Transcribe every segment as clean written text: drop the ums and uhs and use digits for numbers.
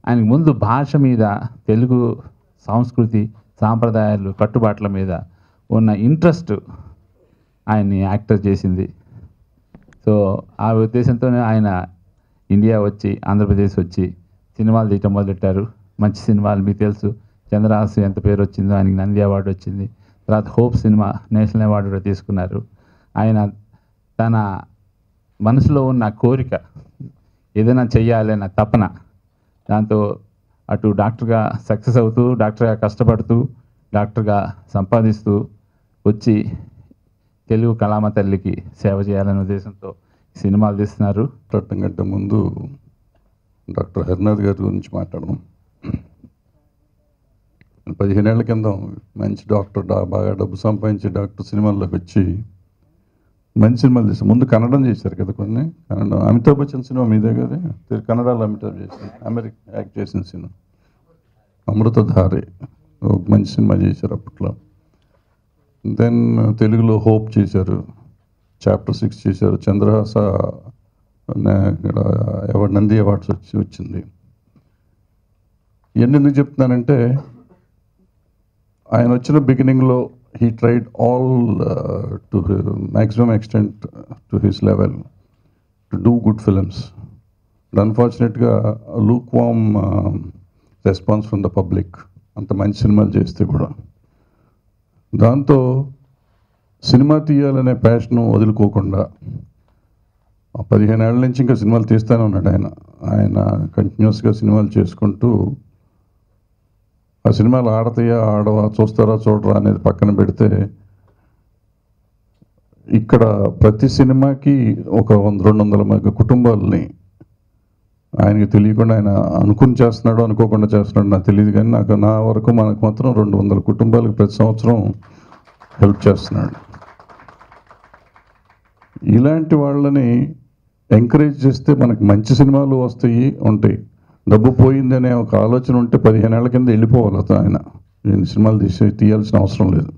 ఆయనకు ముందు భాష మీద, తెలుగు సంస్కృతి సాంప్రదాయాలు కట్టుబాట్ల మీద ఉన్న ఇంట్రెస్ట్ ఆయన్ని యాక్టర్ చేసింది. సో ఆ ఉద్దేశంతోనే ఆయన ఇండియా వచ్చి, ఆంధ్రప్రదేశ్ వచ్చి సినిమాలు తీయటం మొదలెట్టారు. మంచి సినిమాలు మీకు తెలుసు. చంద్రహాసం ఎంత పేరు వచ్చిందో, ఆయనకి నంది అవార్డు వచ్చింది. తర్వాత హోప్ సినిమా నేషనల్ అవార్డు కూడా తీసుకున్నారు. ఆయన తన మనసులో ఉన్న కోరిక, ఏదైనా చెయ్యాలన్న తపన, దాంతో అటు డాక్టర్గా సక్సెస్ అవుతూ, డాక్టర్గా కష్టపడుతూ, డాక్టర్గా సంపాదిస్తూ వచ్చి తెలుగు కళామ తల్లికి సేవ చేయాలనే ఉద్దేశంతో సినిమాలు తీస్తున్నారు. మాట్లాడటం కంటే ముందు డాక్టర్ హరినాథ్ గారి గురించి మాట్లాడదాం. 15 ఏళ్ల కింద మంచి డాక్టర్, బాగా డబ్బు సంపాదించి డాక్టర్ సినిమాల్లోకి వచ్చి మంచి సినిమాలు చేశారు. ముందు కన్నడం చేశారు కదా కొన్ని. కన్నడ అమితాబ్ బచ్చన్ సినిమా మీదే కదా, కన్నడలో అమితాబ్ చేసింది, అమెరికా యాక్ట్ చేసిన సినిమా అమృతధారే, ఒక మంచి సినిమా చేశారు అప్పట్లో. దెన్ తెలుగులో హోప్ చేశారు, చాప్టర్ 6 చేశారు, చంద్రహాస ఇక్కడ నంది అవార్డ్స్ వచ్చింది. ఇవన్నీ ఎందుకు చెప్తున్నానంటే, ఆయన వచ్చిన బిగినింగ్లో he tried all to maximum extent to his level to do good films. But unfortunately, a lukewarm response from the public. అంత మంచి సినిమాలు చేస్తే కూడా దాంతో సినిమా తీయాలనే ప్యాషన్ వదులుకోకుండా 15 ఏళ్ళ నుంచి ఇంకా సినిమాలు తీస్తూనే ఉన్నాడు ఆయన కంటిన్యూస్గా సినిమాలు చేసుకుంటూ, ఆ సినిమాలు ఆడతాయా ఆడవా, చూస్తారా చూడరా అనేది పక్కన పెడితే, ఇక్కడ ప్రతి సినిమాకి ఒక 100-200 కుటుంబాలని ఆయనకి తెలియకుండా ఆయన అనుకుని చేస్తున్నాడు, అనుకోకుండా చేస్తున్నాడు నాకు తెలియదు, కానీ నా వరకు మనకు మాత్రం 200 కుటుంబాలకు ప్రతి సంవత్సరం హెల్ప్ చేస్తున్నాడు. ఇలాంటి వాళ్ళని ఎంకరేజ్ చేస్తే మనకు మంచి సినిమాలు ఉంటాయి. డబ్బు పోయిందనే ఒక ఆలోచన ఉంటే 15 ఏళ్ల కింద వెళ్ళిపోవాలి ఆయన. సినిమాలు తీయాల్సిన అవసరం లేదు.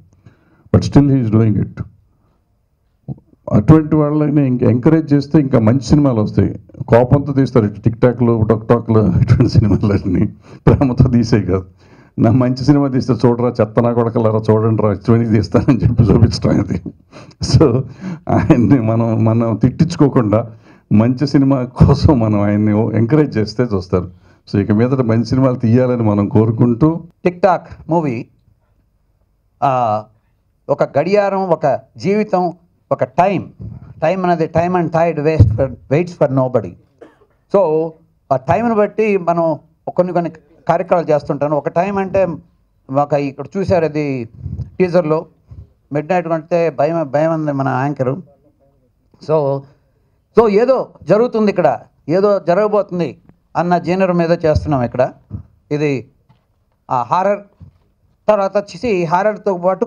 But still he's doing it. అటువంటి వాళ్ళని ఎంకరేజ్ చేస్తే ఇంకా మంచి సినిమాలు వస్తాయి. కోపంతో తీస్తారు, టిక్ టాక్లు, టొక్టాక్లు, ఇటువంటి సినిమాలన్నీ ప్రేమతో తీసే కాదు. నా మంచి సినిమా తీస్తే చూడరా, చెత్తనా కొడకలరా, చూడండి రా, ఇటువంటి తీస్తానని చెప్పి చూపించడం అది. సో ఆయన్ని మనం తిట్టించుకోకుండా మంచి సినిమా కోసం మనం ఆయన్ని ఎంకరేజ్ చేస్తే చూస్తారు. సో ఇక మీదట మంచి సినిమాలు తీయాలని మనం కోరుకుంటూ, టిక్ టాక్ మూవీ ఒక గడియారం, ఒక జీవితం, ఒక టైం అనేది time and tide waits for nobody. So ఆ టైంని బట్టి మనం కొన్ని కార్యక్రమాలు చేస్తుంటాను. ఒక టైం అంటే ఇక్కడ చూశారు, అది టీజర్లో మిడ్ నైట్ కంటే భయం ఉంది మన యాంకరు. సో ఏదో జరుగుతుంది ఇక్కడ, ఏదో జరగబోతుంది అన్న జేనర్ మీద చేస్తున్నాం ఇక్కడ. ఇది హారర్, తర్వాత వచ్చేసి హారర్తో పాటు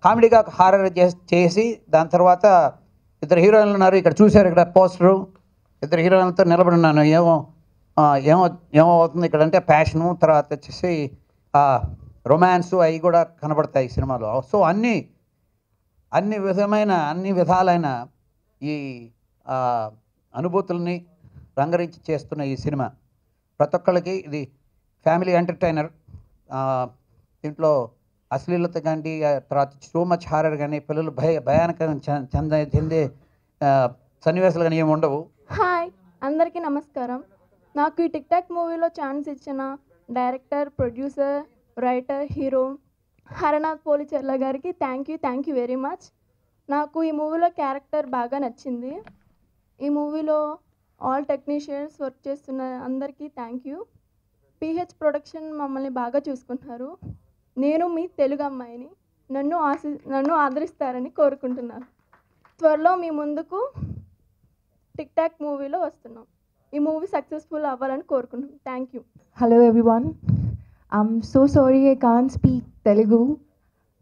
కామెడీగా హారర్ చేసి దాని తర్వాత ఇద్దరు హీరోయిన్లు ఉన్నారు. ఇక్కడ చూశారు, ఇక్కడ పోస్టరు, ఇద్దరు హీరోయిన్లతో నిలబడి ఉన్నాను. ఏమో అవుతుంది ఇక్కడ అంటే ప్యాషను, తర్వాత వచ్చేసి రొమాన్సు అవి కూడా కనబడతాయి ఈ సినిమాలో. సో అన్ని విధాలైన ఈ అనుభూతుల్ని రంగరించి చేస్తున్న ఈ సినిమా ప్రతి ఒక్కళ్ళకి ఇది ఫ్యామిలీ ఎంటర్టైనర్. దీంట్లో అశ్లీలత కానీ, తర్వాత సో మచ్ హారర్ కానీ, పిల్లలు భయానకంగా చెందే సన్నివేశాలు కానీ ఏమి ఉండవు. హాయ్, అందరికీ నమస్కారం. నాకు ఈ టిక్ టాక్ మూవీలో ఛాన్స్ ఇచ్చిన director, producer, writer, hero Haranath Policherla గారికి థ్యాంక్ యూ వెరీ మచ్. నాకు ఈ మూవీలో క్యారెక్టర్ బాగా నచ్చింది. ఈ మూవీలో ఆల్ టెక్నీషియన్స్ వర్క్ చేస్తున్న అందరికీ థ్యాంక్ యూ. పిహెచ్ ప్రొడక్షన్ మమ్మల్ని బాగా చూసుకుంటున్నారు. నేను మీ తెలుగు అమ్మాయిని, నన్ను ఆదరిస్తారని కోరుకుంటున్నాను. త్వరలో మీ ముందుకు టిక్ టాక్ మూవీలో వస్తున్నాం. ఈ మూవీ సక్సెస్ఫుల్ అవ్వాలని కోరుకుంటున్నాం. Thank you. Hello everyone. I'm so sorry I can't speak Telugu,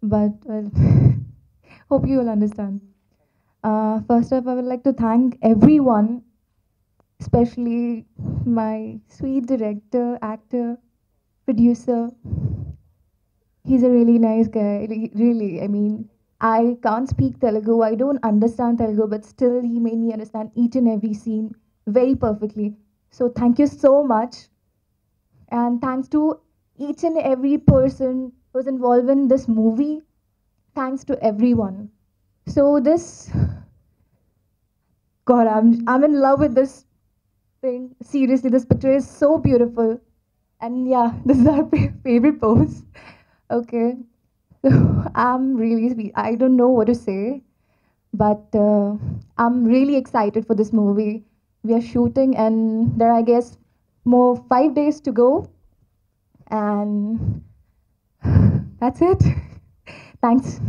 but hope you will understand. First up, I would like to thank everyone, especially my sweet director, actor, producer. He's a really nice guy, really. I mean, I can't speak Telugu, I don't understand Telugu, but still he made me understand each and every scene very perfectly. So thank you so much. And thanks to each and every person who's involved in this movie. Thanks to everyone. So God, I'm in love with this thing. Seriously, this picture is so beautiful. And yeah, this is our favorite pose. Okay. So I'm really sweet. I don't know what to say, but I'm really excited for this movie. We are shooting, and there are, I guess, more 5 days to go. And that's it. Thanks.